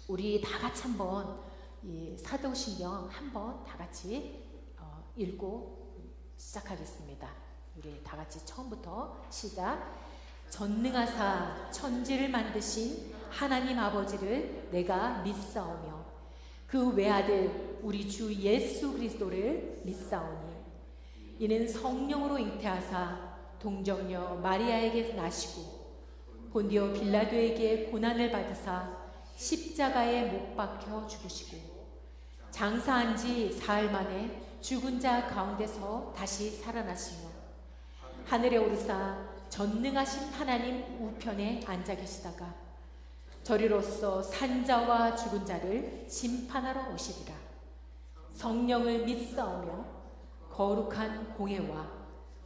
우리 다 같이 한번 이 사도신경 한번 다 같이 읽고 시작하겠습니다. 우리 다 같이 처음부터 시작. 전능하사 천지를 만드신 하나님 아버지를 내가 믿사오며 그 외아들 우리 주 예수 그리스도를 믿사오니 이는 성령으로 잉태하사 동정녀 마리아에게 나시고 본디오 빌라도에게 고난을 받으사 십자가에 못 박혀 죽으시고 장사한 지 사흘 만에 죽은 자 가운데서 다시 살아나시며 하늘에 오르사 전능하신 하나님 우편에 앉아 계시다가 저리로서 산자와 죽은 자를 심판하러 오시리라. 성령을 믿사오며 거룩한 공회와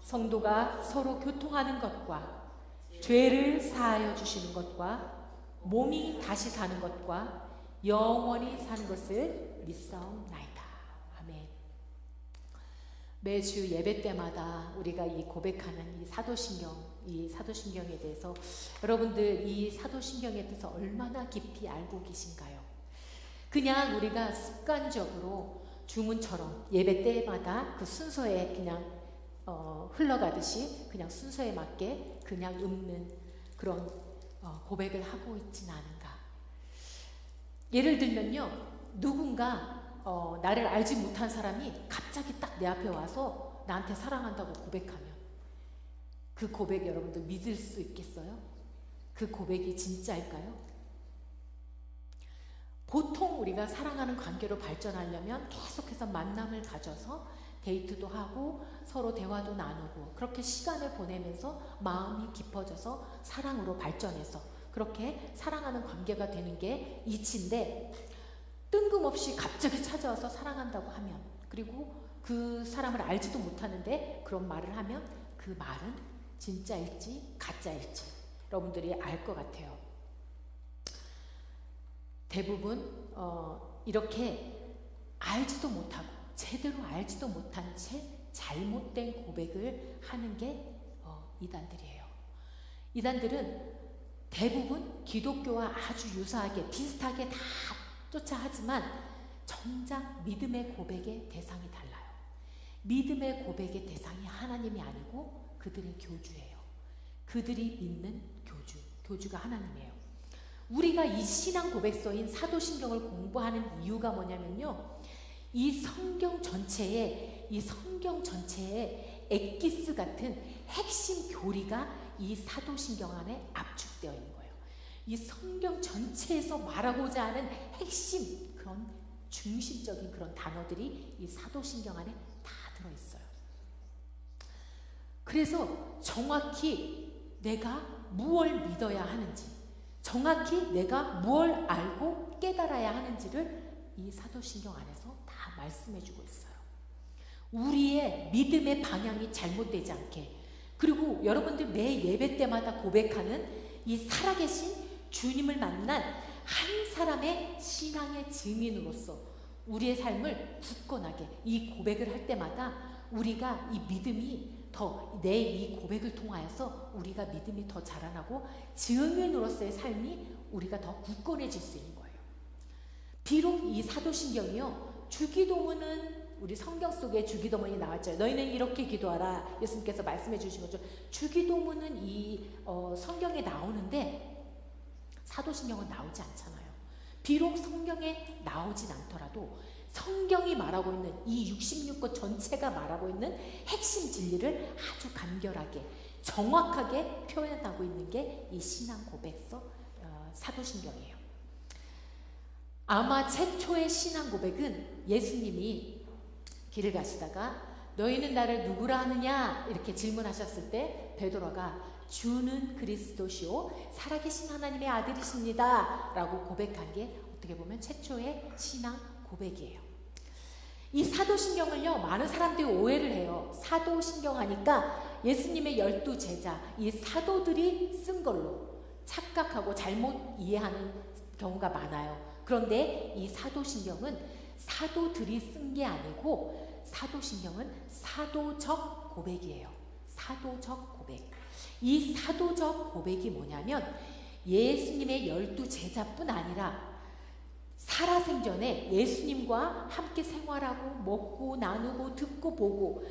성도가 서로 교통하는 것과 죄를 사하여 주시는 것과 몸이 다시 사는 것과 영원히 사는 것을 믿사옵나이다. 아멘. 매주 예배 때마다 우리가 이 고백하는 이 사도신경에 대해서 여러분들 이 사도신경에 대해서 얼마나 깊이 알고 계신가요? 그냥 우리가 습관적으로 주문처럼 예배 때마다 그 순서에 그냥 흘러가듯이 그냥 순서에 맞게 그냥 읊는 그런 고백을 하고 있진 않은가. 예를 들면요, 누군가 나를 알지 못한 사람이 갑자기 딱 내 앞에 와서 나한테 사랑한다고 고백하면 그 고백 여러분들 믿을 수 있겠어요? 그 고백이 진짜일까요? 보통 우리가 사랑하는 관계로 발전하려면 계속해서 만남을 가져서 데이트도 하고 서로 대화도 나누고 그렇게 시간을 보내면서 마음이 깊어져서 사랑으로 발전해서 그렇게 사랑하는 관계가 되는 게 이치인데, 뜬금없이 갑자기 찾아와서 사랑한다고 하면, 그리고 그 사람을 알지도 못하는데 그런 말을 하면 그 말은 진짜일지 가짜일지 여러분들이 알 것 같아요. 대부분 이렇게 알지도 못하고 제대로 알지도 못한 채 잘못된 고백을 하는 게 이단들이에요. 이단들은 대부분 기독교와 아주 유사하게 비슷하게 다 쫓아하지만 정작 믿음의 고백의 대상이 달라요. 믿음의 고백의 대상이 하나님이 아니고 그들의 교주예요. 그들이 믿는 교주가 하나님이에요. 우리가 이 신앙 고백서인 사도신경을 공부하는 이유가 뭐냐면요, 이 성경 전체에 엑기스 같은 핵심 교리가 이 사도신경 안에 압축되어 있는 거예요. 이 성경 전체에서 말하고자 하는 핵심, 그런 중심적인 그런 단어들이 이 사도신경 안에 다 들어있어요. 그래서 정확히 내가 무엇을 믿어야 하는지, 정확히 내가 무엇을 알고 깨달아야 하는지를 이 사도신경 안에서 다 말씀해주고 있어요. 우리의 믿음의 방향이 잘못되지 않게, 그리고 여러분들 매 예배 때마다 고백하는 이 살아계신 주님을 만난 한 사람의 신앙의 증인으로서 우리의 삶을 굳건하게 이 고백을 할 때마다 우리가 이 믿음이 더, 내 이 고백을 통하여서 우리가 믿음이 더 자라나고 증인으로서의 삶이 우리가 더 굳건해질 수 있는 거예요. 비록 이 사도신경이요, 주기도문은 우리 성경 속에 주기도문이 나왔죠. 너희는 이렇게 기도하라. 예수님께서 말씀해 주신 거죠. 주기도문은 이 성경에 나오는데 사도신경은 나오지 않잖아요. 비록 성경에 나오진 않더라도 성경이 말하고 있는 이 66권 전체가 말하고 있는 핵심 진리를 아주 간결하게 정확하게 표현하고 있는 게 이 신앙 고백서 사도신경이에요. 아마 최초의 신앙 고백은 예수님이 길을 가시다가 너희는 나를 누구라 하느냐 이렇게 질문하셨을 때 베드로가 주는 그리스도시요 살아계신 하나님의 아들이십니다 라고 고백한 게 어떻게 보면 최초의 신앙 고백이에요. 이 사도신경을요, 많은 사람들이 오해를 해요. 사도신경 하니까 예수님의 12제자, 이 사도들이 쓴 걸로 착각하고 잘못 이해하는 경우가 많아요. 그런데 이 사도신경은 사도들이 쓴 게 아니고 사도신경은 사도적 고백이에요. 사도적 고백. 이 사도적 고백이 뭐냐면 예수님의 12제자뿐 아니라 살아생전에 예수님과 함께 생활하고 먹고 나누고 듣고 보고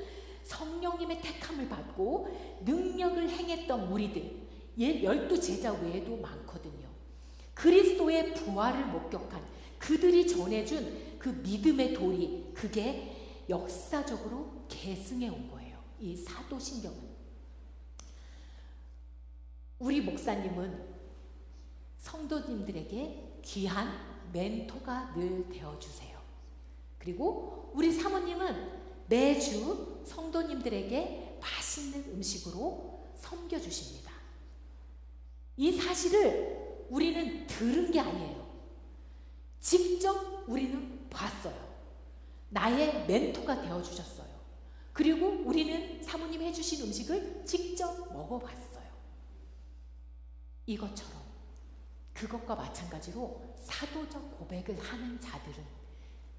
성령님의 택함을 받고 능력을 행했던 무리들, 12 제자 외에도 많거든요. 그리스도의 부활을 목격한 그들이 전해준 그 믿음의 도리, 그게 역사적으로 계승해 온 거예요. 이 사도신경은. 우리 목사님은 성도님들에게 귀한 멘토가 늘 되어주세요. 그리고 우리 사모님은 매주 성도님들에게 맛있는 음식으로 섬겨주십니다. 이 사실을 우리는 들은 게 아니에요. 직접 우리는 봤어요. 나의 멘토가 되어주셨어요. 그리고 우리는 사모님 해주신 음식을 직접 먹어봤어요. 이것처럼 그것과 마찬가지로 사도적 고백을 하는 자들은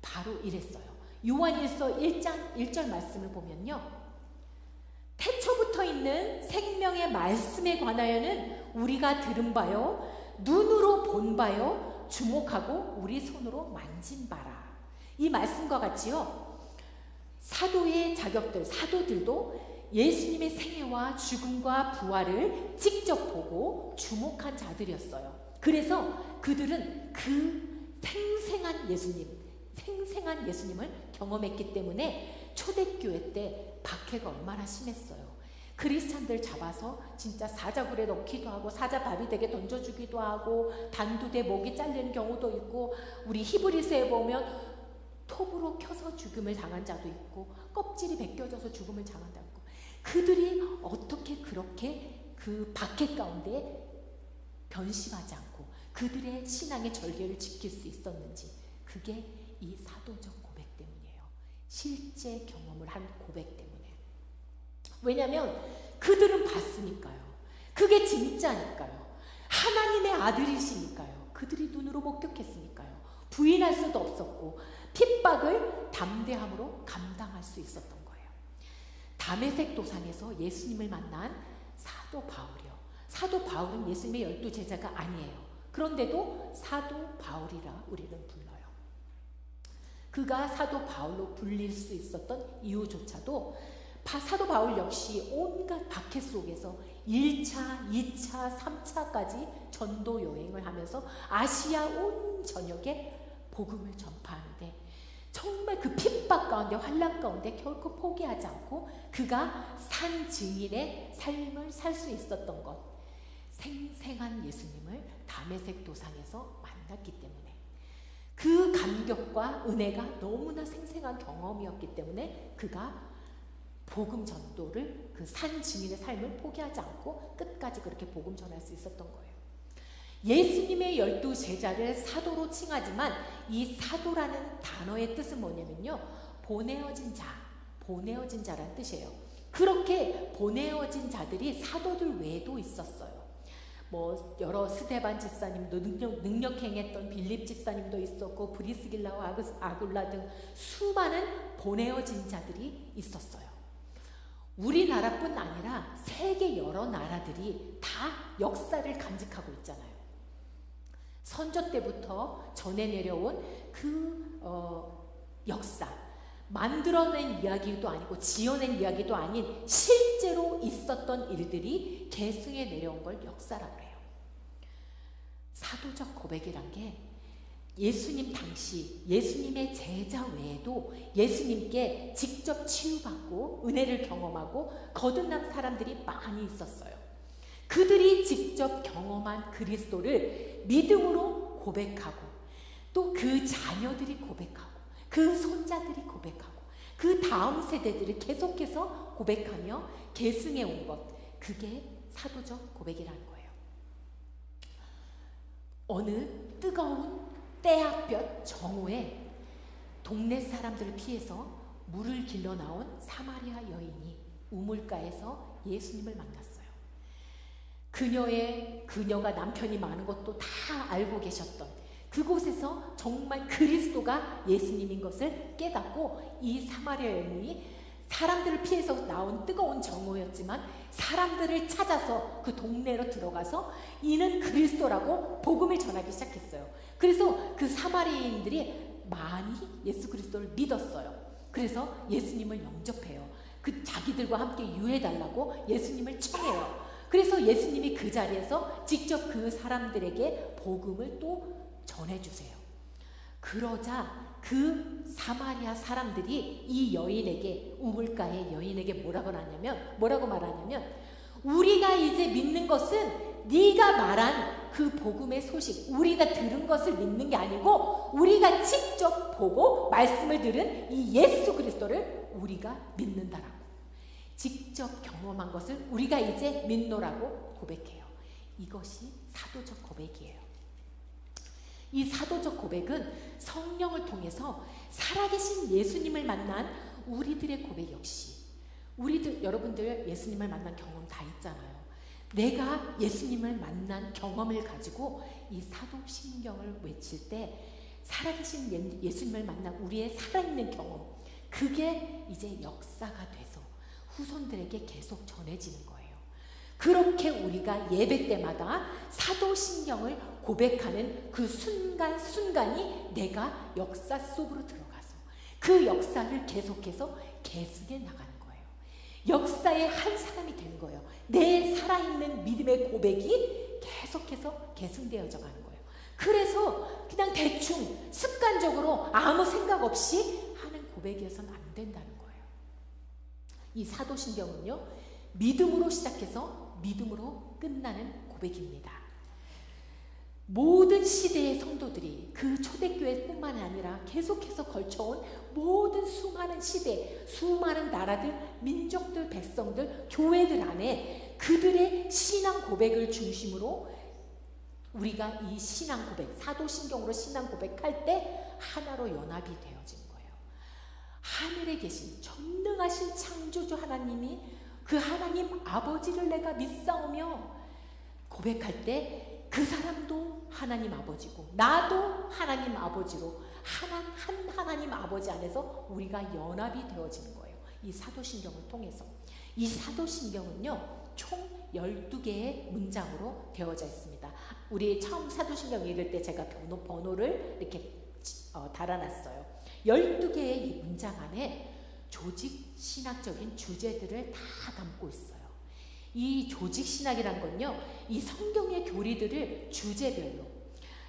바로 이랬어요. 요한일서 1절 말씀을 보면요, 태초부터 있는 생명의 말씀에 관하여는 우리가 들은 바요, 눈으로 본 바요, 주목하고 우리 손으로 만진 바라. 이 말씀과 같이요, 사도의 자격들, 사도들도 예수님의 생애와 죽음과 부활을 직접 보고 주목한 자들이었어요. 그래서 그들은 그 생생한 예수님을 경험했기 때문에 초대교회 때 박해가 얼마나 심했어요. 크리스찬들 잡아서 진짜 사자굴에 넣기도 하고 사자바비덱에 던져주기도 하고 단두대 목이 잘리는 경우도 있고, 우리 히브리서에 보면 톱으로 켜서 죽음을 당한 자도 있고 껍질이 벗겨져서 죽음을 당한 자도 있고, 그들이 어떻게 그렇게 그 박해 가운데 변심하지 않고 그들의 신앙의 절개를 지킬 수 있었는지, 그게 이 사도적 고백 때문이에요. 실제 경험을 한 고백 때문에. 왜냐하면 그들은 봤으니까요. 그게 진짜니까요. 하나님의 아들이시니까요. 그들이 눈으로 목격했으니까요. 부인할 수도 없었고 핍박을 담대함으로 감당할 수 있었던 거예요. 다메섹 도상에서 예수님을 만난 사도 바울이요. 사도 바울은 예수님의 12 제자가 아니에요. 그런데도 사도 바울이라 우리는 불러요. 그가 사도 바울로 불릴 수 있었던 이유조차도 사도 바울 역시 온갖 박해 속에서 1차, 2차, 3차까지 전도 여행을 하면서 아시아 온 전역에 복음을 전파하는데, 정말 그 핍박 가운데 환난 가운데 결코 포기하지 않고 그가 산 증인의 삶을 살 수 있었던 것, 생생한 예수님을 다메섹 도상에서 만났기 때문에, 그 감격과 은혜가 너무나 생생한 경험이었기 때문에 그가 복음 전도를, 그 산 증인의 삶을 포기하지 않고 끝까지 그렇게 복음 전할 수 있었던 거예요. 예수님의 12 제자를 사도로 칭하지만 이 사도라는 단어의 뜻은 뭐냐면요, 보내어진 자, 보내어진 자란 뜻이에요. 그렇게 보내어진 자들이 사도들 외에도 있었어요. 뭐 여러 스데반 집사님도 능력 행했던 빌립 집사님도 있었고 브리스길라와 아굴라 등 수많은 보내어진 자들이 있었어요. 우리나라뿐 아니라 세계 여러 나라들이 다 역사를 간직하고 있잖아요. 선조 때부터 전해 내려온 그 역사, 만들어낸 이야기도 아니고 지어낸 이야기도 아닌 실제로 있었던 일들이 계승해 내려온 걸 역사라고 해요. 사도적 고백이란 게 예수님 당시 예수님의 제자 외에도 예수님께 직접 치유받고 은혜를 경험하고 거듭난 사람들이 많이 있었어요. 그들이 직접 경험한 그리스도를 믿음으로 고백하고, 또 그 자녀들이 고백하고, 그 손자들이 고백하고, 그 다음 세대들이 계속해서 고백하며 계승해 온 것, 그게 사도적 고백이라는 거예요. 어느 뜨거운 때학볕 정오에 동네 사람들을 피해서 물을 길러 나온 사마리아 여인이 우물가에서 예수님을 만났어요. 그녀가 남편이 많은 것도 다 알고 계셨던 그곳에서 정말 그리스도가 예수님인 것을 깨닫고, 이 사마리아 여인이 사람들을 피해서 나온 뜨거운 정오였지만 사람들을 찾아서 그 동네로 들어가서 이는 그리스도라고 복음을 전하기 시작했어요. 그래서 그 사마리아인들이 많이 예수 그리스도를 믿었어요. 그래서 예수님을 영접해요. 그 자기들과 함께 유해달라고 예수님을 청해요. 그래서 예수님이 그 자리에서 직접 그 사람들에게 복음을 또 전해주세요. 그러자 그 사마리아 사람들이 이 여인에게, 우물가의 여인에게 뭐라고 말하냐면 우리가 이제 믿는 것은 네가 말한 그 복음의 소식, 우리가 들은 것을 믿는 게 아니고 우리가 직접 보고 말씀을 들은 이 예수 그리스도를 우리가 믿는다라고. 직접 경험한 것을 우리가 이제 믿노라고 고백해요. 이것이 사도적 고백이에요. 이 사도적 고백은 성령을 통해서 살아계신 예수님을 만난 우리들의 고백 역시, 여러분들 예수님을 만난 경험 다 있잖아요. 내가 예수님을 만난 경험을 가지고 이 사도신경을 외칠 때 살아계신 예수님을 만난 우리의 살아있는 경험, 그게 이제 역사가 돼서 후손들에게 계속 전해지는 거예요. 그렇게 우리가 예배 때마다 사도신경을 고백하는 그 순간순간이 내가 역사 속으로 들어가서 그 역사를 계속해서 계승해 나가는 거예요. 역사의 한 사람이 되는 거예요. 내 살아있는 믿음의 고백이 계속해서 계승되어져 가는 거예요. 그래서 그냥 대충 습관적으로 아무 생각 없이 하는 고백이어서는 안 된다는 거예요. 이 사도신경은요, 믿음으로 시작해서 믿음으로 끝나는 고백입니다. 모든 시대의 성도들이 그 초대교회뿐만 아니라 계속해서 걸쳐온 모든 수많은 시대, 수많은 나라들, 민족들, 백성들, 교회들 안에 그들의 신앙 고백을 중심으로 우리가 이 신앙 고백, 사도신경으로 신앙 고백할 때 하나로 연합이 되어지는 거예요. 하늘에 계신 전능하신 창조주 하나님이 그 하나님 아버지를 내가 믿사오며 고백할 때 그 사람도 하나님 아버지고 나도 하나님 아버지로 한 하나님 아버지 안에서 우리가 연합이 되어지는 거예요. 이 사도신경을 통해서. 이 사도신경은요, 총 12개의 문장으로 되어져 있습니다. 우리 처음 사도신경 읽을 때 제가 번호를 이렇게 달아놨어요. 12개의 이 문장 안에 조직 신학적인 주제들을 다 담고 있어요. 이 조직 신학이란 건요, 이 성경의 교리들을 주제별로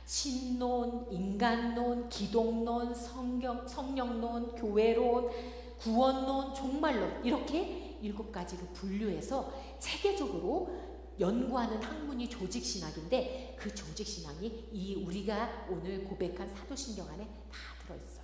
신론, 인간론, 기독론, 성령론, 교회론, 구원론, 종말론, 이렇게 7가지로 분류해서 체계적으로 연구하는 학문이 조직신학인데, 그 조직신학이 이 우리가 오늘 고백한 사도신경 안에 다 들어있어요.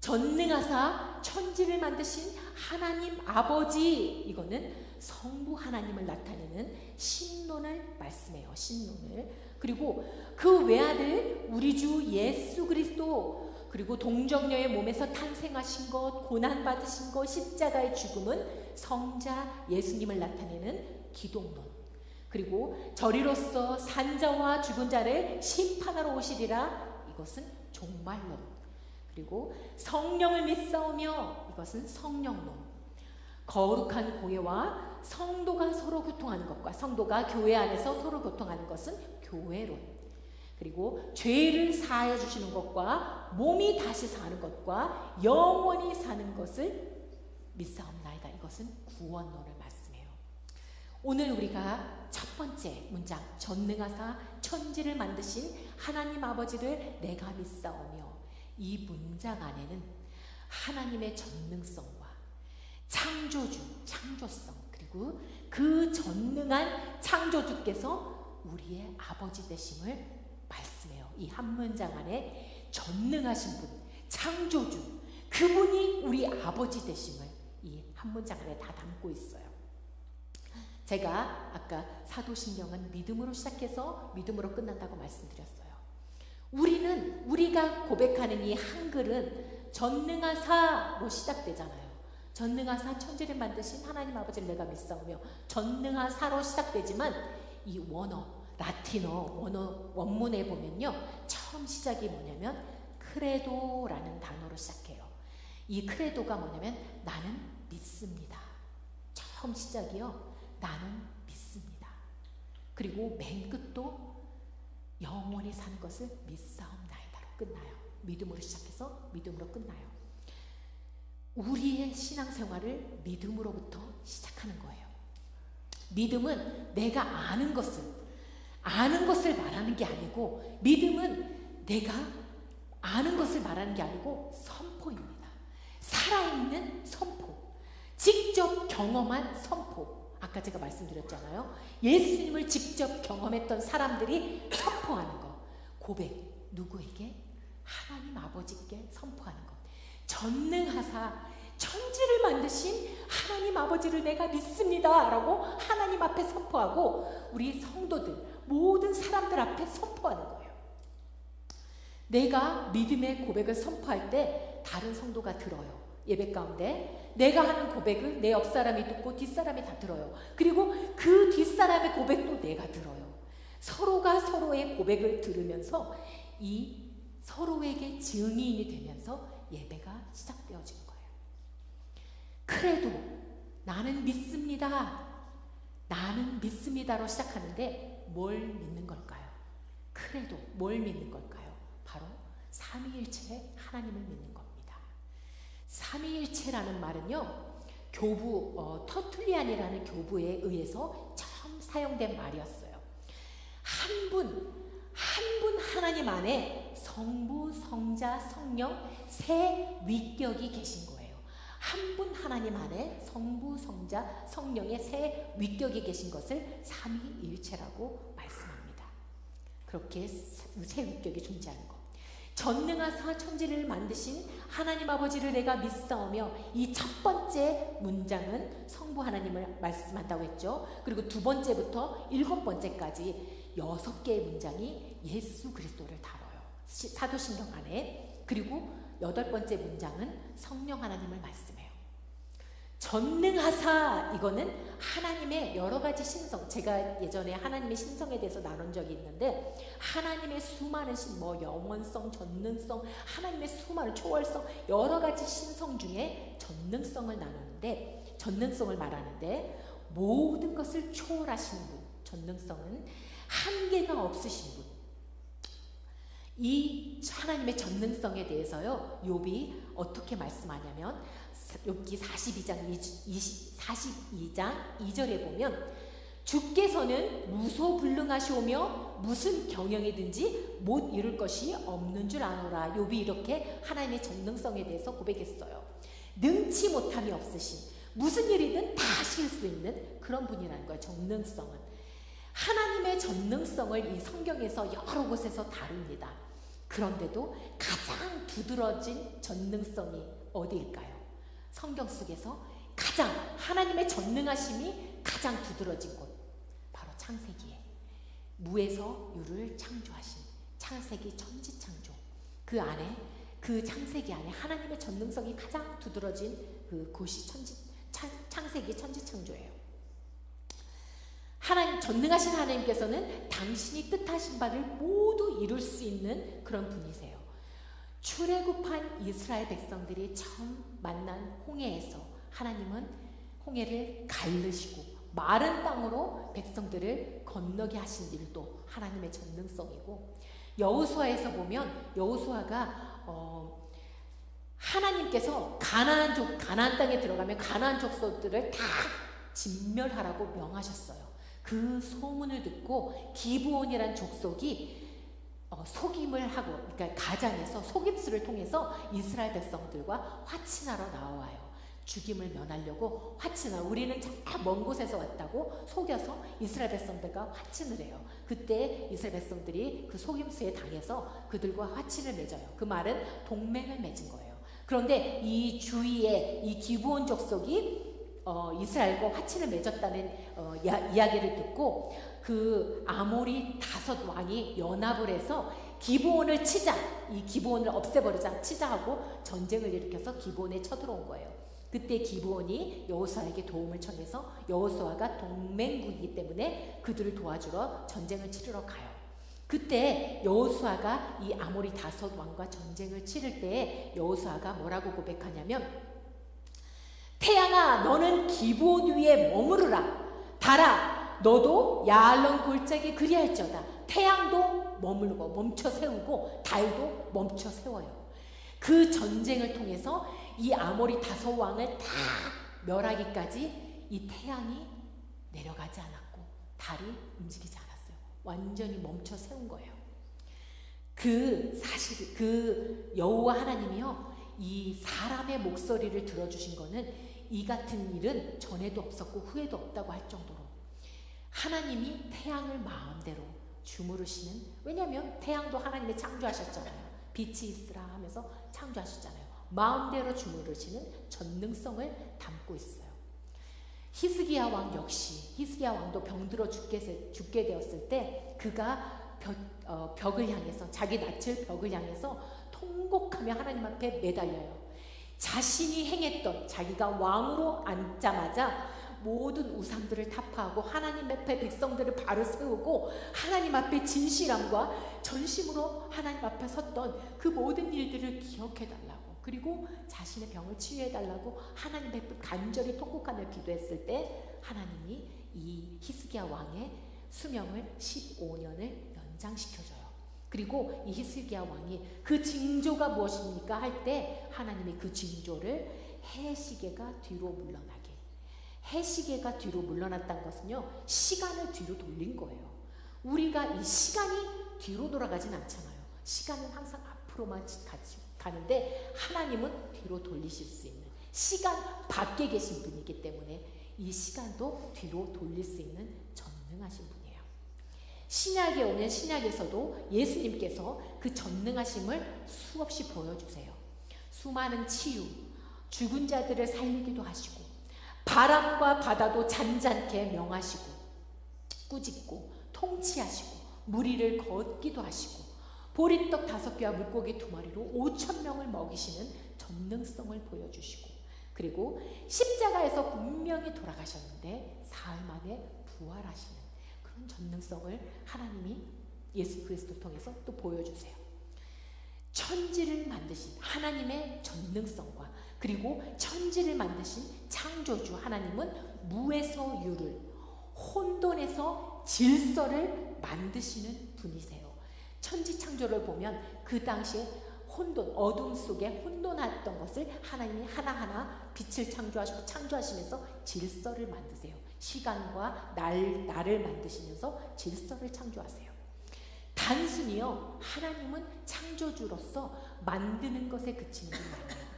전능하사 천지를 만드신 하나님 아버지, 이거는 성부 하나님을 나타내는 신론을 말씀해요. 신론을. 그리고 그 외아들 우리 주 예수 그리스도, 그리고 동정녀의 몸에서 탄생하신 것, 고난받으신 것, 십자가의 죽음은 성자 예수님을 나타내는 기독론. 그리고 저리로서 산자와 죽은 자를 심판하러 오시리라, 이것은 종말론. 그리고 성령을 믿사오며, 이것은 성령론. 거룩한 교회와 성도가 서로 교통하는 것과 성도가 교회 안에서 서로 교통하는 것은 교회론. 그리고 죄를 사하여 주시는 것과 몸이 다시 사는 것과 영원히 사는 것을 믿사옵나이다, 이것은 구원론을 말씀해요. 오늘 우리가 첫 번째 문장, 전능하사 천지를 만드신 하나님 아버지를 내가 믿사오며, 이 문장 안에는 하나님의 전능성과 창조주, 창조성, 그리고 그 전능한 창조주께서 우리의 아버지 되심을 말씀해요. 이 한 문장 안에 전능하신 분, 창조주, 그분이 우리 아버지 되심을 이 한 문장 안에 다 담고 있어요. 제가 아까 사도신경은 믿음으로 시작해서 믿음으로 끝난다고 말씀드렸어요. 우리가 고백하는 이 한글은 전능하사로 시작되잖아요. 전능하사 천지를 만드신 하나님 아버지를 내가 믿사오며, 전능하사로 시작되지만 이 원어, 라틴어 원문에 보면요, 처음 시작이 뭐냐면 크레도라는 단어로 시작해요. 이 크레도가 뭐냐면 나는 믿습니다. 처음 시작이요, 나는 믿습니다. 그리고 맨 끝도 영원히 사는 것을 믿사옵나이다로 끝나요. 믿음으로 시작해서 믿음으로 끝나요. 우리의 신앙생활을 믿음으로부터 시작하는 거예요. 믿음은 내가 아는 것을 말하는 게 아니고, 믿음은 내가 아는 것을 말하는 게 아니고 선포입니다. 살아있는 선포, 직접 경험한 선포. 아까 제가 말씀드렸잖아요. 예수님을 직접 경험했던 사람들이 선포하는 것. 고백. 누구에게? 하나님 아버지께 선포하는 것. 전능하사 천지를 만드신 하나님 아버지를 내가 믿습니다 라고 하나님 앞에 선포하고, 우리 성도들 모든 사람들 앞에 선포하는 거예요. 내가 믿음의 고백을 선포할 때 다른 성도가 들어요. 예배 가운데 내가 하는 고백을 내 옆사람이 듣고 뒷사람이 다 들어요. 그리고 그 뒷사람의 고백도 내가 들어요. 서로가 서로의 고백을 들으면서 이 서로에게 증인이 되면서 예배가 시작되어지는 거예요. 그래도 나는 믿습니다. 나는 믿습니다로 시작하는데 뭘 믿는 걸까요? 그래도 뭘 믿는 걸까요? 바로 삼위일체 하나님을 믿는 겁니다. 삼위일체라는 말은요, 교부 터툴리안이라는 교부에 의해서 처음 사용된 말이었어요. 한 분 하나님 안에 성부, 성자, 성령 세 위격이 계신 거예요. 한 분 하나님 안에 성부, 성자, 성령의 세 위격이 계신 것을 삼위일체라고 말씀합니다. 그렇게 세 위격이 존재하는 것. 전능하사 천지를 만드신 하나님 아버지를 내가 믿사오며, 이 첫 번째 문장은 성부 하나님을 말씀한다고 했죠. 그리고 두 번째부터 일곱 번째까지 6개의 문장이 예수 그리스도를 다뤄요. 사도신경 안에. 그리고 8번째 문장은 성령 하나님을 말씀해요. 전능하사, 이거는 하나님의 여러 가지 신성, 제가 예전에 하나님의 신성에 대해서 나눈 적이 있는데, 하나님의 수많은 영원성, 전능성, 하나님의 수많은 초월성, 여러 가지 신성 중에 전능성을 나누는데, 전능성을 말하는데, 모든 것을 초월하신 분, 전능성은 한계가 없으신 분. 이 하나님의 전능성에 대해서요, 욥이 어떻게 말씀하냐면, 욥기 42장 2절에 보면, 주께서는 무소불능하시오며 무슨 경영이든지 못 이룰 것이 없는 줄 아노라. 욥이 이렇게 하나님의 전능성에 대해서 고백했어요. 능치 못함이 없으신, 무슨 일이든 다 하실 수 있는 그런 분이라는 거예요. 전능성은. 하나님의 전능성을 이 성경에서 여러 곳에서 다룹니다. 그런데도 가장 두드러진 전능성이 어디일까요? 성경 속에서 가장 하나님의 전능하심이 가장 두드러진 곳, 바로 창세기에 무에서 유를 창조하신 창세기 천지창조, 그 안에, 그 창세기 안에 하나님의 전능성이 가장 두드러진 그 곳이 창세기 천지창조예요. 하나님, 전능하신 하나님께서는 당신이 뜻하신 바를 모두 이룰 수 있는 그런 분이세요. 출애굽한 이스라엘 백성들이 처음 만난 홍해에서 하나님은 홍해를 가르시고 마른 땅으로 백성들을 건너게 하신 일도 하나님의 전능성이고, 여호수아에서 보면 여호수아가 하나님께서 가나안 땅에 들어가면 가나안 족속들을 다 진멸하라고 명하셨어요. 그 소문을 듣고 기브온이란 족속이 속임을 하고, 그러니까 가장에서 속임수를 통해서 이스라엘 백성들과 화친하러 나와요. 죽임을 면하려고 화친하러, 우리는 저 먼 곳에서 왔다고 속여서 이스라엘 백성들과 화친을 해요. 그때 이스라엘 백성들이 그 속임수에 당해서 그들과 화친을 맺어요. 그 말은 동맹을 맺은 거예요. 그런데 이 주위에 이 기브온 족속이 이스라엘과 화친을 맺었다는 이야기를 듣고, 그 아모리 5 왕이 연합을 해서 기브온을 치자, 이 기브온을 없애버리자, 치자 하고 전쟁을 일으켜서 기브온에 쳐들어온 거예요. 그때 기브온이 여호수아에게 도움을 청해서, 여호수아가 동맹국이기 때문에 그들을 도와주러 전쟁을 치르러 가요. 그때 여호수아가 이 아모리 5 왕과 전쟁을 치를 때 여호수아가 뭐라고 고백하냐면, 태양아, 너는 기브온 위에 머무르라. 달아, 너도 야알론 골짜기에 그리할지어다. 태양도 머물고 멈춰 세우고 달도 멈춰 세워요. 그 전쟁을 통해서 이 아모리 5왕을 다 멸하기까지 이 태양이 내려가지 않았고 달이 움직이지 않았어요. 완전히 멈춰 세운 거예요. 그 여호와 하나님이요, 이 사람의 목소리를 들어주신 거는 이 같은 일은 전에도 없었고 후에도 없다고 할 정도로 하나님이 태양을 마음대로 주무르시는, 왜냐하면 태양도 하나님이 창조하셨잖아요. 빛이 있으라 하면서 창조하셨잖아요. 마음대로 주무르시는 전능성을 담고 있어요. 히스기야 왕 역시, 히스기야 왕도 병들어 죽게 되었을 때 그가 벽을 향해서, 자기 낯을 벽을 향해서 통곡하며 하나님 앞에 매달려요. 자신이 행했던, 자기가 왕으로 앉자마자 모든 우상들을 타파하고 하나님 앞에 백성들을 바로 세우고 하나님 앞에 진실함과 전심으로 하나님 앞에 섰던 그 모든 일들을 기억해달라고, 그리고 자신의 병을 치유해달라고 하나님 앞에 간절히 통곡하며 기도했을 때 하나님이 이 히스기야 왕의 수명을 15년을 연장시켜줘요. 그리고 이 히스기야 왕이 그 징조가 무엇입니까 할 때 하나님이 그 징조를 해시계가 뒤로 물러나게, 해시계가 뒤로 물러났다는 것은요, 시간을 뒤로 돌린 거예요. 우리가 이 시간이 뒤로 돌아가진 않잖아요. 시간은 항상 앞으로만 가는데 하나님은 뒤로 돌리실 수 있는, 시간 밖에 계신 분이기 때문에 이 시간도 뒤로 돌릴 수 있는 전능하신 분이에요. 신약에 오면 신약에서도 예수님께서 그 전능하심을 수없이 보여주세요. 수많은 치유, 죽은 자들을 살리기도 하시고 바람과 바다도 잔잔케 명하시고 꾸짖고 통치하시고 무리를 걷기도 하시고 보리떡 5개와 물고기 2마리로 5,000명을 먹이시는 전능성을 보여주시고, 그리고 십자가에서 분명히 돌아가셨는데 사흘 만에 부활하시는 그런 전능성을 하나님이 예수 그리스도 통해서 또 보여주세요. 천지를 만드신 하나님의 전능성과 그리고 천지를 만드신 창조주 하나님은 무에서 유를, 혼돈에서 질서를 만드시는 분이세요. 천지 창조를 보면 그 당시에 혼돈, 어둠 속에 혼돈했던 것을 하나님이 하나하나 빛을 창조하시면서 질서를 만드세요. 시간과 날을 만드시면서 질서를 창조하세요. 단순히요, 하나님은 창조주로서 만드는 것에 그치는 게 아니에요.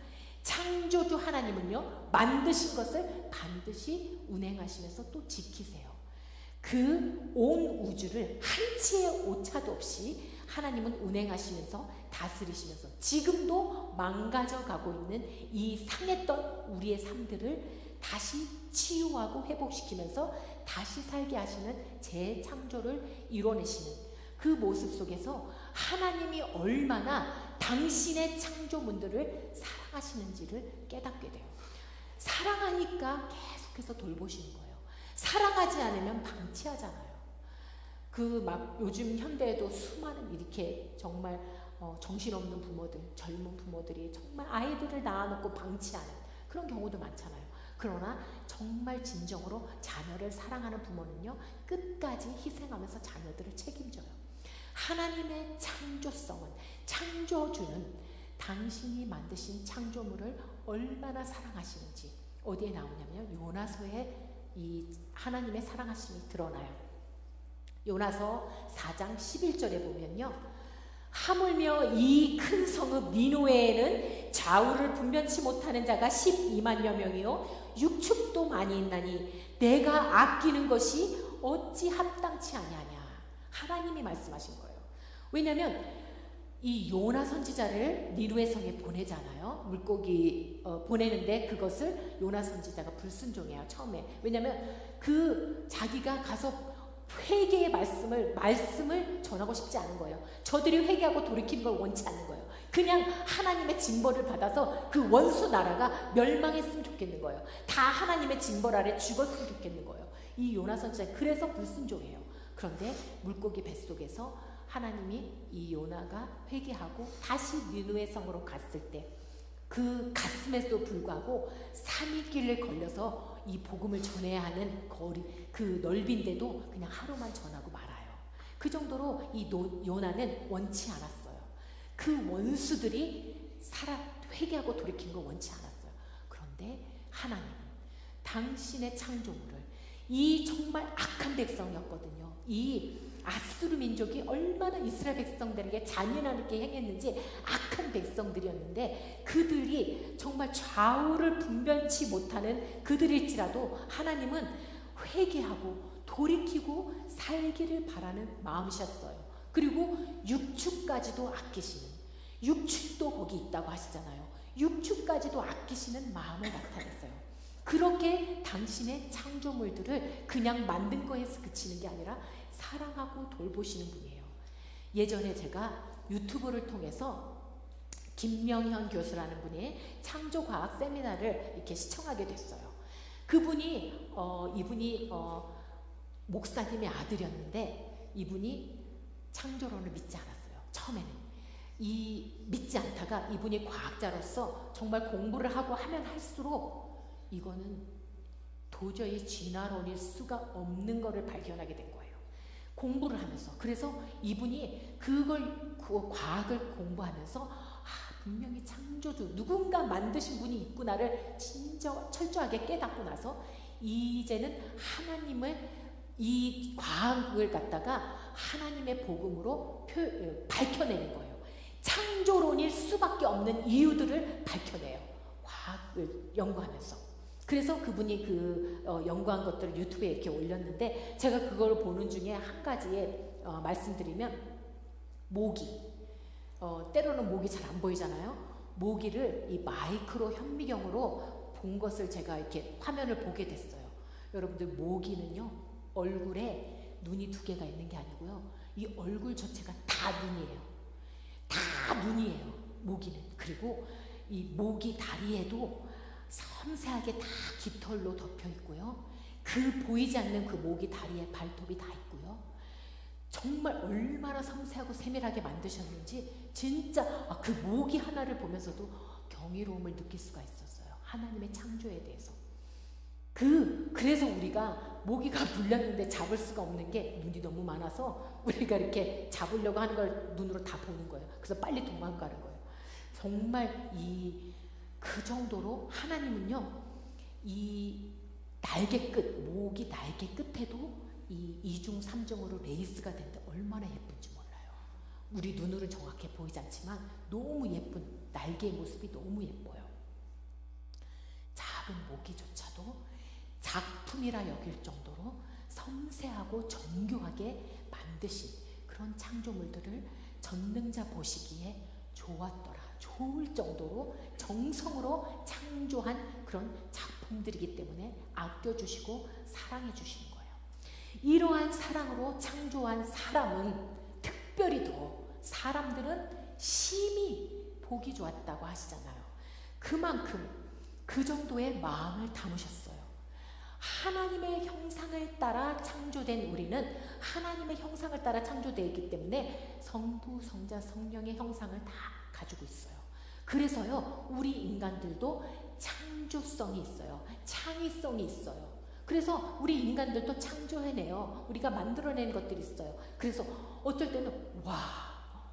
창조주 하나님은요, 만드신 것을 반드시 운행하시면서 또 지키세요. 그 온 우주를 한치의 오차도 없이 하나님은 운행하시면서 다스리시면서 지금도 망가져 가고 있는 이 상했던 우리의 삶들을 다시 치유하고 회복시키면서 다시 살게 하시는 재창조를 이뤄내시는 그 모습 속에서 하나님이 얼마나 당신의 창조물들을 사랑하시는지를 깨닫게 돼요. 사랑하니까 계속해서 돌보시는 거예요. 사랑하지 않으면 방치하잖아요. 요즘 현대에도 수많은 이렇게 정말 정신없는 부모들, 젊은 부모들이 정말 아이들을 낳아놓고 방치하는 그런 경우도 많잖아요. 그러나 정말 진정으로 자녀를 사랑하는 부모는요, 끝까지 희생하면서 자녀들을 책임져요. 하나님의 창조성은, 창조주는 당신이 만드신 창조물을 얼마나 사랑하시는지 어디에 나오냐면 요나서에 이 하나님의 사랑하심이 드러나요. 요나서 4장 11절에 보면요, 하물며 이 큰 성읍 니느웨에는 좌우를 분변치 못하는 자가 12만여 명이요 육축도 많이 있나니 내가 아끼는 것이 어찌 합당치 아니하냐. 하나님이 말씀하신 거예요. 왜냐하면 이 요나 선지자를 니느웨 성에 보내잖아요. 물고기 보내는데 그것을 요나 선지자가 불순종해요, 처음에. 왜냐하면 자기가 가서 회개의 말씀을 전하고 싶지 않은 거예요. 저들이 회개하고 돌이키는 걸 원치 않는 거예요. 그냥 하나님의 징벌을 받아서 그 원수 나라가 멸망했으면 좋겠는 거예요. 다 하나님의 징벌 아래 죽었으면 좋겠는 거예요. 이 요나 선지자 그래서 불순종해요. 그런데 물고기 뱃속에서 하나님이 이 요나가 회개하고 다시 니느웨 성으로 갔을 때 그 갔음에도 불구하고 3일 길을 걸려서 이 복음을 전해야 하는 거리, 그 넓인데도 그냥 하루만 전하고 말아요. 그 정도로 이 요나는 원치 않았어요. 그 원수들이 회개하고 돌이킨 거 원치 않았어요. 그런데 하나님은 당신의 창조물을, 이 정말 악한 백성이었거든요. 이 아수르 민족이 얼마나 이스라엘 백성들에게 잔인하게 행했는지, 악한 백성들이었는데 그들이 정말 좌우를 분별치 못하는 그들일지라도 하나님은 회개하고 돌이키고 살기를 바라는 마음이셨어요. 그리고 육축까지도 아끼시는, 육축도 거기 있다고 하시잖아요. 육축까지도 아끼시는 마음을 나타냈어요. 그렇게 당신의 창조물들을 그냥 만든 거에서 그치는 게 아니라 사랑하고 돌보시는 분이에요. 예전에 제가 유튜브를 통해서 김명현 교수라는 분의 창조과학 세미나를 이렇게 시청하게 됐어요. 그분이 이분이 목사님의 아들이었는데 이분이 창조론을 믿지 않았어요. 처음에는 믿지 않다가 이분이 과학자로서 정말 공부를 하고 하면 할수록 이거는 도저히 진화론일 수가 없는 것을 발견하게 된 거예요. 공부를 하면서. 그래서 이분이 그 과학을 공부하면서 분명히 창조주, 누군가 만드신 분이 있구나를 진짜 철저하게 깨닫고 나서 이제는 하나님을, 이 과학을 갖다가 하나님의 복음으로 밝혀내는 거예요. 창조론일 수밖에 없는 이유들을 밝혀내요. 과학을 연구하면서. 그래서 그분이 연구한 것들을 유튜브에 이렇게 올렸는데, 제가 그걸 보는 중에 한 가지에 말씀드리면, 모기. 때로는 모기 잘 안 보이잖아요. 모기를 이 마이크로 현미경으로 본 것을 제가 이렇게 화면을 보게 됐어요. 여러분들, 모기는요, 얼굴에 눈이 2개가 있는 게 아니고요, 이 얼굴 자체가 다 눈이에요. 다 눈이에요, 모기는. 그리고 이 모기 다리에도 섬세하게 다 깃털로 덮여 있고요. 보이지 않는 그 모기 다리에 발톱이 다 있고요. 정말 얼마나 섬세하고 세밀하게 만드셨는지 진짜 그 모기 하나를 보면서도 경이로움을 느낄 수가 있었어요. 하나님의 창조에 대해서. 그래서 우리가 모기가 물렸는데 잡을 수가 없는 게 눈이 너무 많아서 우리가 이렇게 잡으려고 하는 걸 눈으로 다 보는 거예요. 그래서 빨리 도망가는 거예요. 정말 그 정도로 하나님은요, 이 날개 끝, 모기 날개 끝에도 이 2중 3중으로 레이스가 되는데 얼마나 예쁜지 몰라요. 우리 눈으로는 정확히 보이지 않지만 너무 예쁜 날개의 모습이 너무 예뻐요. 작은 모기조차도 작품이라 여길 정도로 섬세하고 정교하게 만드신 그런 창조물들을 전능자 보시기에 좋았더라, 좋을 정도로 정성으로 창조한 그런 작품들이기 때문에 아껴주시고 사랑해주시는 거예요. 이러한 사랑으로 창조한 사람은 특별히 더, 사람들은 심히 보기 좋았다고 하시잖아요. 그만큼 그 정도의 마음을 담으셨어요. 하나님의 형상을 따라 창조된 우리는 하나님의 형상을 따라 창조되어 있기 때문에 성부, 성자, 성령의 형상을 다 가지고 있어요. 그래서요, 우리 인간들도 창조성이 있어요. 창의성이 있어요. 그래서 우리 인간들도 창조해내요. 우리가 만들어낸 것들이 있어요. 그래서 어떨 때는 와,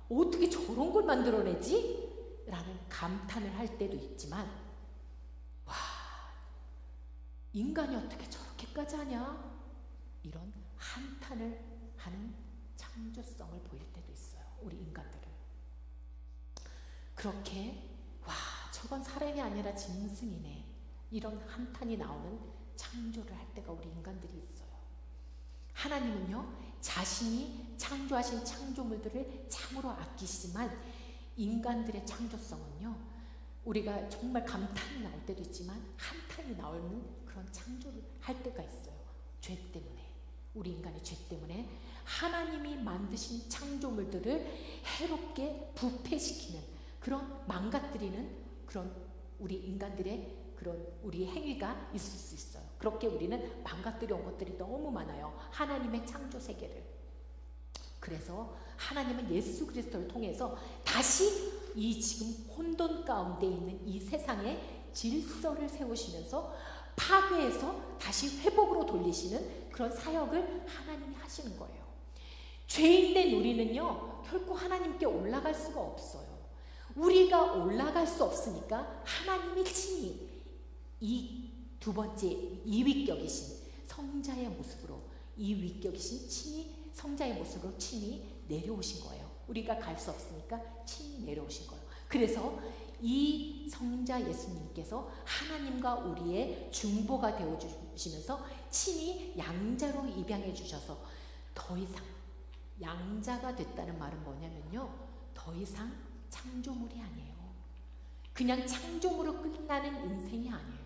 어떻게 저런 걸 만들어내지? 라는 감탄을 할 때도 있지만, 와, 인간이 어떻게 저렇게까지 하냐? 이런 한탄을 하는 창조성을 보일 때도 있어요. 우리 인간들은. 그렇게 와, 저건 사람이 아니라 짐승이네, 이런 한탄이 나오는 창조를 할 때가 우리 인간들이 있어요. 하나님은요, 자신이 창조하신 창조물들을 참으로 아끼시지만 인간들의 창조성은요, 우리가 정말 감탄이 나올 때도 있지만 한탄이 나오는 그런 창조를 할 때가 있어요. 죄 때문에, 우리 인간의 죄 때문에 하나님이 만드신 창조물들을 해롭게 부패시키는, 그런 망가뜨리는 그런 우리 인간들의 그런 우리 행위가 있을 수 있어요. 그렇게 우리는 망가뜨려 온 것들이 너무 많아요. 하나님의 창조 세계를. 그래서 하나님은 예수 그리스도를 통해서 다시 이 지금 혼돈 가운데 있는 이 세상에 질서를 세우시면서 파괴해서 다시 회복으로 돌리시는 그런 사역을 하나님이 하시는 거예요. 죄인된 우리는요, 결코 하나님께 올라갈 수가 없어요. 우리가 올라갈 수 없으니까 하나님이 친히 이 두 번째 이 위격이신 성자의 모습으로, 이 위격이신 친히 성자의 모습으로 친히 내려오신 거예요. 우리가 갈 수 없으니까 친히 내려오신 거예요. 그래서 이 성자 예수님께서 하나님과 우리의 중보가 되어 주시면서 친히 양자로 입양해 주셔서 더 이상 양자가 됐다는 말은 뭐냐면요, 더 이상 창조물이 아니에요. 그냥 창조물로 끝나는 인생이 아니에요.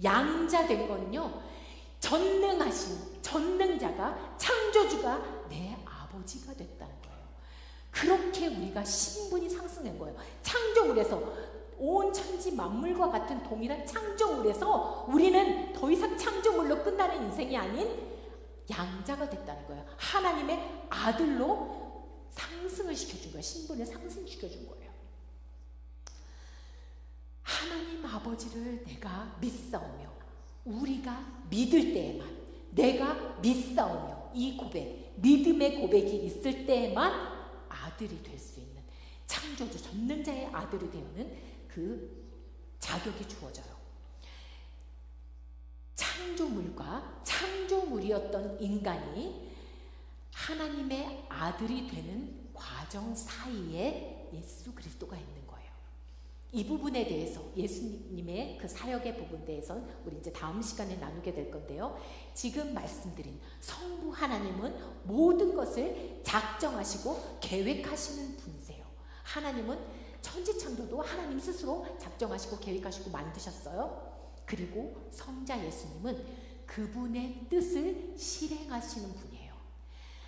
양자 된 건요, 전능하신 전능자가, 창조주가 내 아버지가 됐다는 거예요. 그렇게 우리가 신분이 상승된 거예요. 창조물에서, 온 천지 만물과 같은 동일한 창조물에서 우리는 더 이상 창조물로 끝나는 인생이 아닌 양자가 됐다는 거예요. 하나님의 아들로 상승을 시켜준 거예요. 신분을 상승시켜준 거예요. 하나님 아버지를 내가 믿사오며, 우리가 믿을 때에만, 내가 믿사오며, 이 고백, 믿음의 고백이 있을 때에만 아들이 될 수 있는, 창조주 전능자의 아들이 되는 그 자격이 주어져요. 창조물과 창조물이었던 인간이 하나님의 아들이 되는 과정 사이에 예수 그리스도가 있는 거예요. 이 부분에 대해서, 예수님의 그 사역의 부분에 대해서 우리 이제 다음 시간에 나누게 될 건데요. 지금 말씀드린 성부 하나님은 모든 것을 작정하시고 계획하시는 분이세요. 하나님은 천지창조도 하나님 스스로 작정하시고 계획하시고 만드셨어요. 그리고 성자 예수님은 그분의 뜻을 실행하시는 분이에요.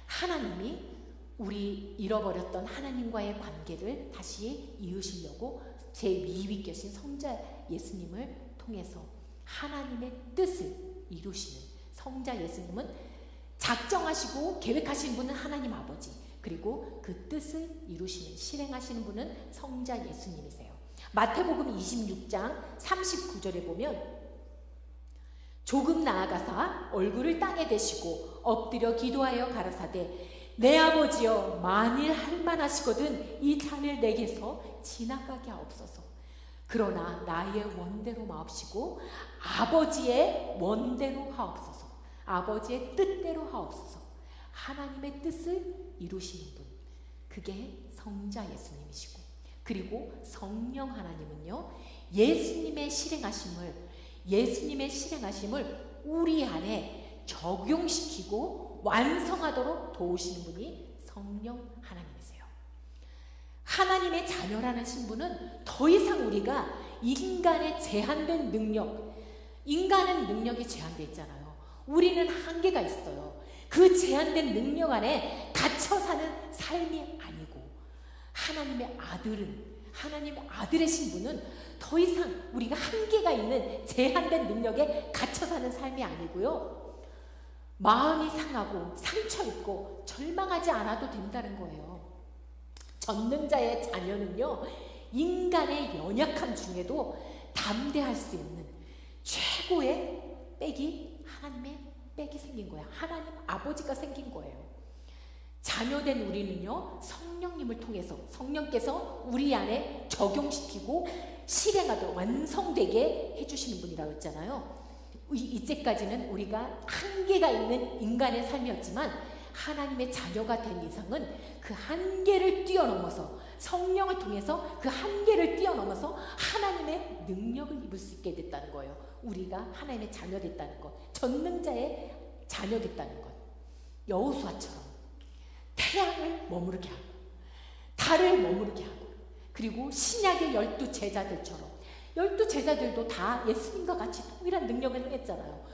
하나님이 우리 잃어버렸던 하나님과의 관계를 다시 이으시려고 제2위께신 성자 예수님을 통해서 하나님의 뜻을 이루시는, 성자 예수님은 작정하시고 계획하신 분은 하나님 아버지, 그리고 그 뜻을 이루시는, 실행하시는 분은 성자 예수님이세요. 마태복음 26장 39절에 보면, 조금 나아가사 얼굴을 땅에 대시고 엎드려 기도하여 가라사대, 내 아버지여, 만일 할만하시거든 이 잔을 내게서 지나가게 하옵소서. 그러나 나의 원대로 마옵시고 아버지의 원대로 하옵소서. 아버지의 뜻대로 하옵소서. 하나님의 뜻을 이루시는 분, 그게 성자 예수님이시고, 그리고 성령 하나님은요, 예수님의 실행하심을 우리 안에 적용시키고 완성하도록 도우시는 분이 성령 하나님이세요. 하나님의 자녀라는 신분은 더 이상 우리가 인간의 제한된 능력, 인간은 능력이 제한되어 있잖아요. 우리는 한계가 있어요. 그 제한된 능력 안에 갇혀 사는 삶이 아니고, 하나님의 아들의 신분은 더 이상 우리가 한계가 있는 제한된 능력에 갇혀 사는 삶이 아니고요, 마음이 상하고 상처 입고 절망하지 않아도 된다는 거예요. 전능자의 자녀는요, 인간의 연약함 중에도 담대할 수 있는 최고의 하나님의 빽이 생긴 거예요. 하나님 아버지가 생긴 거예요. 자녀된 우리는요, 성령님을 통해서 성령께서 우리 안에 적용시키고 실행하도록 완성되게 해주시는 분이라고 했잖아요. 이제까지는 우리가 한계가 있는 인간의 삶이었지만, 하나님의 자녀가 된 이상은 그 한계를 뛰어넘어서, 성령을 통해서 그 한계를 뛰어넘어서 하나님의 능력을 입을 수 있게 됐다는 거예요. 우리가 하나님의 자녀 됐다는 것, 전능자의 자녀 됐다는 것. 여호수아처럼 태양을 머무르게 하고 달을 머무르게 하고, 그리고 신약의 12제자들처럼, 12제자들도 다 예수님과 같이 동일한 능력을 행했잖아요.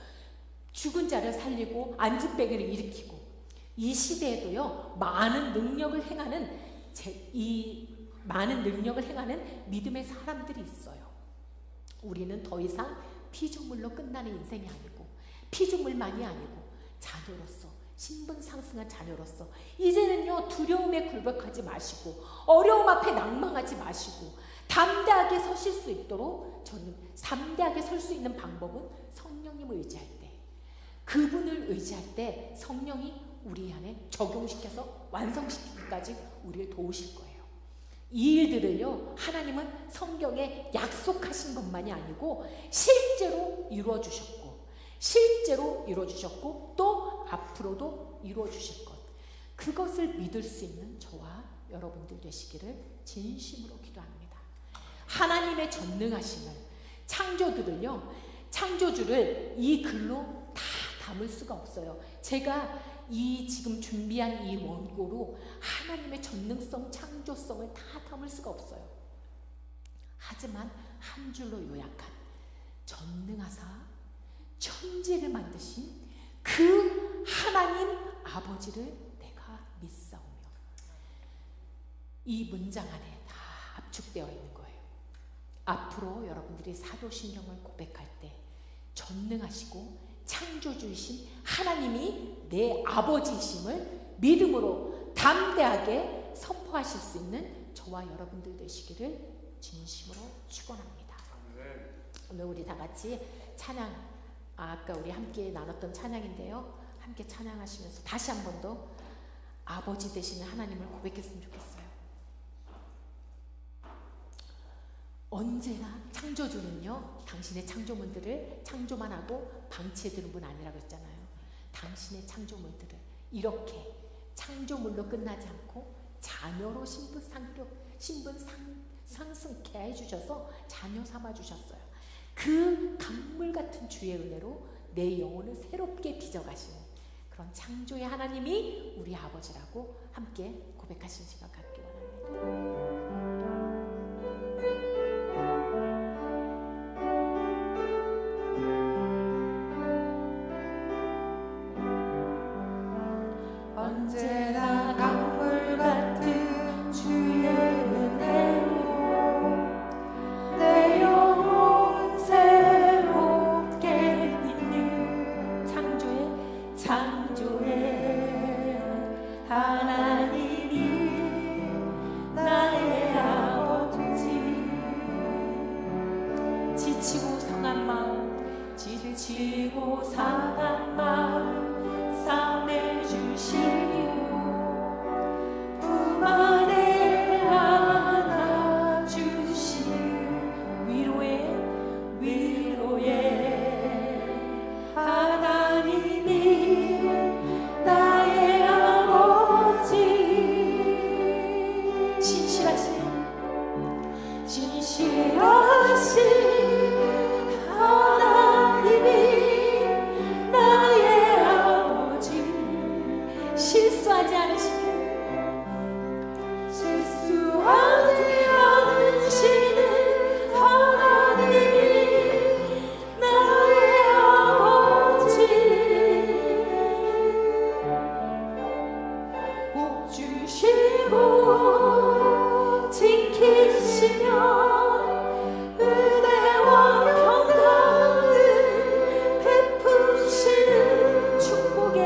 죽은 자를 살리고 안진뱅이를 일으키고, 이 시대에도요, 많은 능력을 행하는 믿음의 사람들이 있어요. 우리는 더 이상 피조물로 끝나는 인생이 아니고, 피조물만이 아니고 자녀로서, 신분 상승한 자녀로서 이제는요, 두려움에 굴복하지 마시고 어려움 앞에 낭망하지 마시고 담대하게 서실 수 있도록, 저는 담대하게 설 수 있는 방법은 성령님을 의지할 때, 그분을 의지할 때 성령이 우리 안에 적용시켜서 완성시키기까지 우리를 도우실 거예요. 이 일들을요, 하나님은 성경에 약속하신 것만이 아니고 실제로 이루어 주셨고, 또 앞으로도 이루어 주실 것, 그것을 믿을 수 있는 저와 여러분들 되시기를 진심으로 기도합니다. 하나님의 전능하심을, 창조주를 이 글로 다 담을 수가 없어요. 제가 이 지금 준비한 이 원고로 하나님의 전능성, 창조성을 다 담을 수가 없어요. 하지만 한 줄로 요약한 전능하사 천지를 만드신 그 하나님 아버지를 내가 믿사오며, 이 문장 안에 다 압축되어 있는 거예요. 앞으로 여러분들이 사도신경을 고백할 때 전능하시고 창조주이신 하나님이 내 아버지이심을 믿음으로 담대하게 선포하실 수 있는 저와 여러분들 되시기를 진심으로 축원합니다. 오늘 우리 다 같이 찬양, 아까 우리 함께 나눴던 찬양인데요, 함께 찬양하시면서 다시 한 번 더 아버지 되시는 하나님을 고백했으면 좋겠어요. 언제나 창조주는요, 당신의 창조물들을 창조만 하고 방치해두는 분 아니라고 했잖아요. 당신의 창조물들을 이렇게 창조물로 끝나지 않고 자녀로 신분 상승케 해주셔서 자녀 삼아주셨어요. 그 강물 같은 주의 은혜로 내 영혼을 새롭게 빚어가시는 그런 창조의 하나님이 우리 아버지라고 함께 고백하신 시간 갖기 원합니다. 언제나 강물 같은 주의 은혜로 내 영혼 새롭게 빚는 창조의 하나님이 나의 아버지. 지치고 상한 마음 싸매 주시고 품 안에 안아 주시는 위로의 하나님이 나의 아버지. 진실하신 하나님이 나의 아버지. 실수하지 않으시는 하나님이 나의 아버지. 복 주시고 지키시며 은혜와 평강을 베푸시는 축복의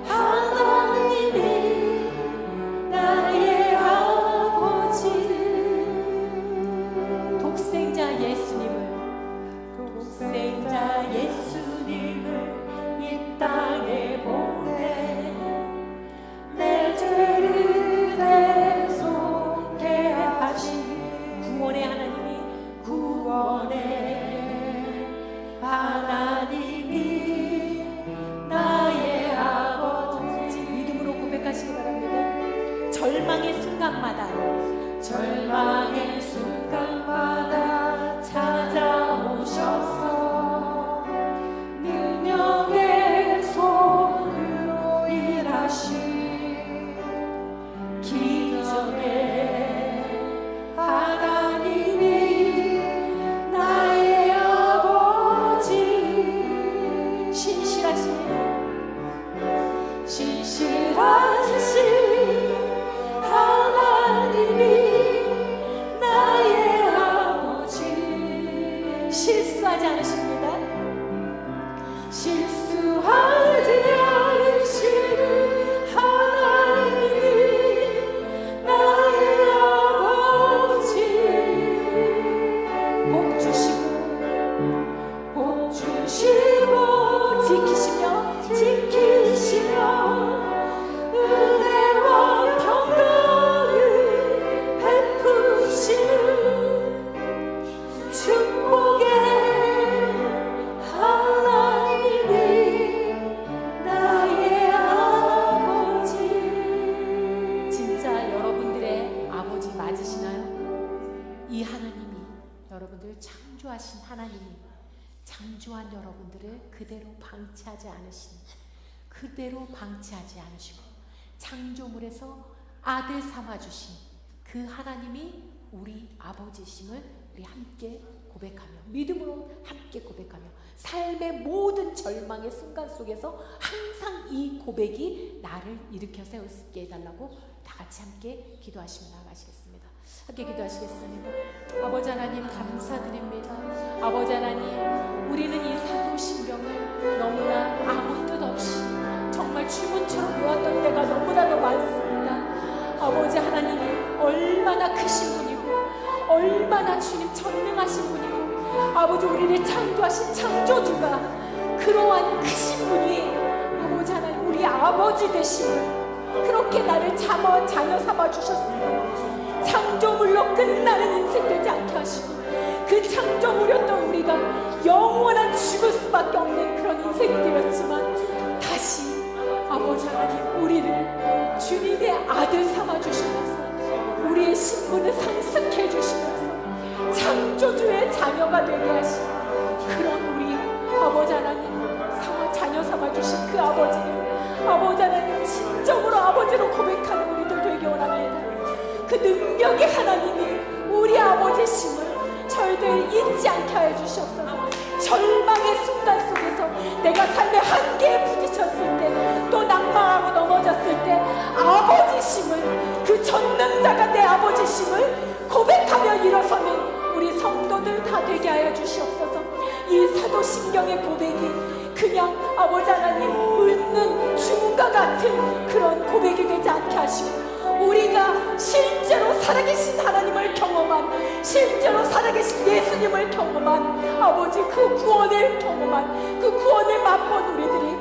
하나님이 나의 아버지. 독생자 예수님을 이 땅에 보내 내 죄를 대속해 하신 구원의 하나님이 나의 아버지. 믿음으로 고백하시기 바랍니다. 절망의 순간마다 찾아오셔서 능력의 손으로 일하신 기적의 하나님이 나의 아버지. 신실하신 하나님이 나의 아버지. 실수하지 않으신 창조하신 하나님이 창조한 여러분들을 그대로 방치하지 않으시고 창조물에서 아들 삼아주신 그 하나님이 우리 아버지심을 우리 함께 고백하며 믿음으로 함께 고백하며 삶의 모든 절망의 순간 속에서 항상 이 고백이 나를 일으켜 세울 수 있게 해달라고 다 같이 함께 기도하시며 나아가시겠습니다. 함께 기도하시겠습니다. 아버지 하나님 감사드립니다. 아버지 하나님, 우리는 이 사도신경을 너무나 아무 뜻 없이 정말 주문처럼 외웠던 때가 너무나도 많습니다. 아버지 하나님이 얼마나 크신 분이고 얼마나 주님 전능하신 분이고 아버지 우리를 창조하신 창조주가 그러한 크신 분이 아버지 하나님 우리 아버지 되심을 그렇게 나를 자녀 삼아 주셨어요. 창조물로 끝나는 인생 되지 않게 하시고 그 창조물이었던 우리가 영원한 죽을 수밖에 없는 그런 인생이 되었지만 다시 아버지 하나님 우리를 주님의 아들 삼아 주시면서 우리의 신분을 상승해 주시면서 창조주의 자녀가 되게 하신 그런 우리 아버지 하나님 자녀 삼아 주신 그 아버지를 아버지 하나님 진정으로 아버지로 고백하는 우리들 되게 원합니다. 그 능력의 하나님이 우리 아버지심을 저희들 잊지 않게 하여 주시옵소서. 절망의 순간 속에서 내가 삶의 한계에 부딪혔을 때 또 낙망하고 넘어졌을 때 아버지심을 그 전능자가 내 아버지심을 고백하며 일어서는 우리 성도들 다 되게 하여 주시옵소서. 이 사도신경의 고백이 그냥 아버지 하나님 웃는 주문과 같은 그런 고백이 되지 않게 하시고 우리가 실제로 살아계신 하나님을 경험한 실제로 살아계신 예수님을 경험한 아버지 그 구원을 경험한 그 구원을 맛본 우리들이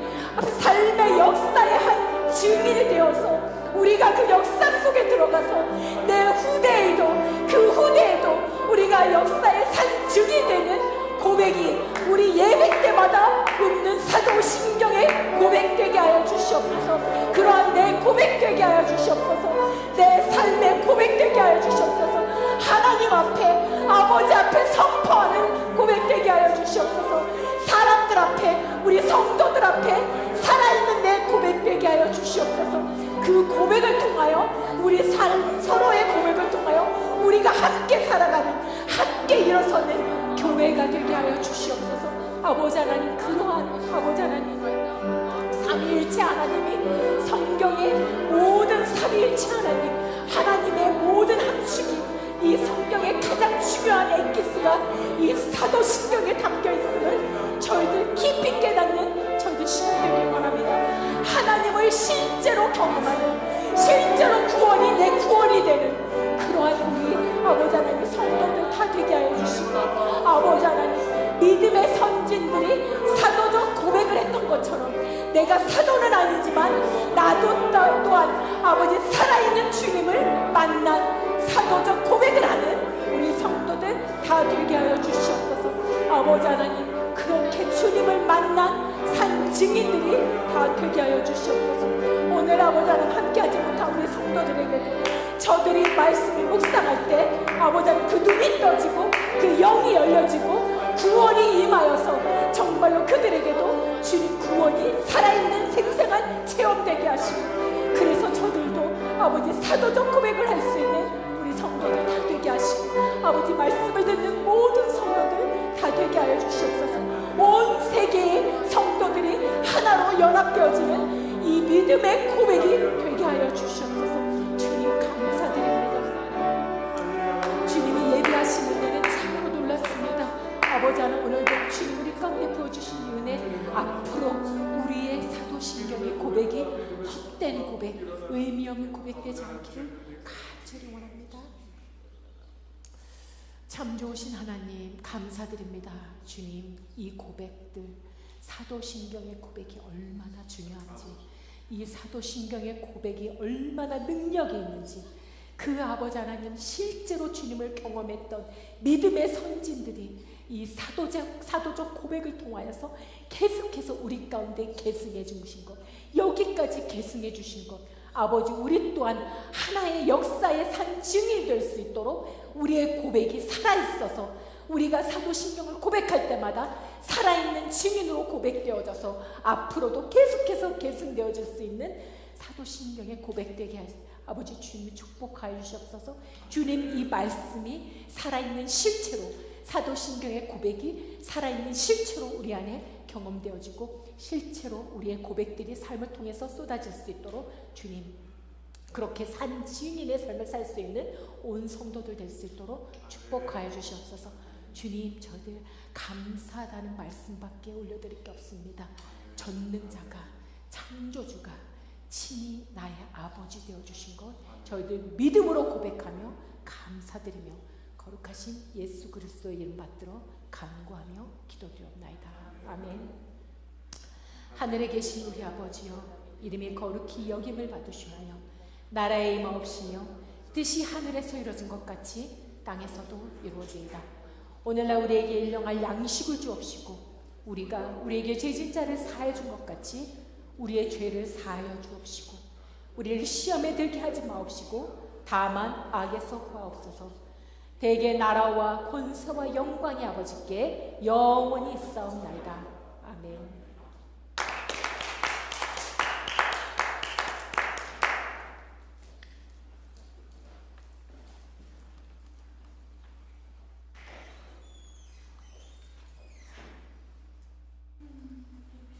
삶의 역사의 한 증인이 되어서 우리가 그 역사 속에 들어가서 내 후대에도 그 후대에도 우리가 역사의 산증이 되는 고백이 우리 예배 때마다 웃는 사도신경의 고백되게 하여 주시옵소서. 그러한 내 고백되게 하여 주시옵소서. 내 삶의 고백되게 하여 주시옵소서. 하나님 앞에 아버지 앞에 선포하는 고백되게 하여 주시옵소서. 사람들 앞에 우리 성도들 앞에 살아있는 내 고백되게 하여 주시옵소서. 그 고백을 통하여 우리 서로의 고백을 통하여 우리가 함께 살아가는 함께 일어서는 교회가 되게 하여 주시옵소서. 아버지 하나님 그러한 아버지 하나님 삼위일체 하나님이 성경의 모든 삼위일체 하나님의 모든 함축이 이 성경의 가장 중요한 엑기스가 이 사도신경에 담겨있음을 저희들 깊이 깨닫는 저희들 신앙되길 원합니다. 하나님을 실제로 경험하는 실제로 구원이 내 구원이 되는 그러한 우리 아버지 하나님 성도들 다 되게 하여 주시고 아버지 하나님 믿음의 선진들이 사도적 고백을 했던 것처럼 내가 사도는 아니지만 나도 또한 아버지 살아있는 주님을 만난 사도적 고백을 하는 우리 성도들 다 되게 하여 주시옵소서. 아버지 하나님 그렇게 주님을 만난 산 증인들이 다 되게 하여 주시옵소서. 오늘 아버지 하나님 함께하지 못한 우리 성도들에게도 저들이 말씀을 묵상할 때 아버지 하나님 그 눈이 떠지고 그 영이 열려지고 구원이 임하여서 정말로 그들에게도 주님 구원이 살아있는 생생한 체험되게 하시고 그래서 저들도 아버지 사도적 고백을 할 수 있는 우리 성도들 다 되게 하시고 아버지 말씀을 듣는 모든 성도들 다 되게 하여 주시옵소서. 온 세계의 성도들이 하나로 연합되어지는 이 믿음의 고백이 되게 하여 주시옵소서. 주님 감사드립니다. 주님이 예배하시는 데는 참으로 놀랐습니다. 아버지 하나님 오늘도 주님 우리 가운데 부어주신 은혜 앞으로 우리의 사도신경의 고백이 헛된 고백 의미 없는 고백되지 않기를 간절히 원합니다. 참 좋으신 하나님 감사드립니다. 주님 이 고백들 사도신경의 고백이 얼마나 중요한지 이 사도신경의 고백이 얼마나 능력이 있는지 그 아버지 하나님 실제로 주님을 경험했던 믿음의 선진들이 이 사도적 고백을 통하여서 계속해서 우리 가운데 계승해 주신 것 여기까지 계승해 주신 것 아버지 우리 또한 하나의 역사의 산 증인이 될 수 있도록 우리의 고백이 살아있어서 우리가 사도신경을 고백할 때마다 살아있는 증인으로 고백되어져서 앞으로도 계속해서 계승되어질 수 있는 사도신경에 고백되게 하시 아버지 주님이 축복하여 주시옵소서. 주님 이 말씀이 살아있는 실체로 사도신경의 고백이 살아있는 실체로 우리 안에 경험되어지고 실체로 우리의 고백들이 삶을 통해서 쏟아질 수 있도록 주님 그렇게 산 증인의 삶을 살 수 있는 온 성도들 될 수 있도록 축복하여 주시옵소서. 주님 저희들 감사하다는 말씀밖에 올려드릴 게 없습니다. 전능자가 창조주가 친히 나의 아버지 되어주신 것 저희들 믿음으로 고백하며 감사드리며 거룩하신 예수 그리스도의 이름 받들어 간구하며 기도드리옵나이다. 아멘. 하늘에 계신 우리 아버지여 이름이 거룩히 여김을 받으시오며 나라의 임하옵시며 뜻이 하늘에서 이루어진 것 같이 땅에서도 이루어지이다. 오늘날 우리에게 일용할 양식을 주옵시고 우리가 우리에게 죄진 자를 사해 준 것 같이 우리의 죄를 사하여 주옵시고 우리를 시험에 들게 하지 마옵시고 다만 악에서 구하옵소서. 대개 나라와 권세와 영광이 아버지께 영원히 있사옵나이다. 아멘.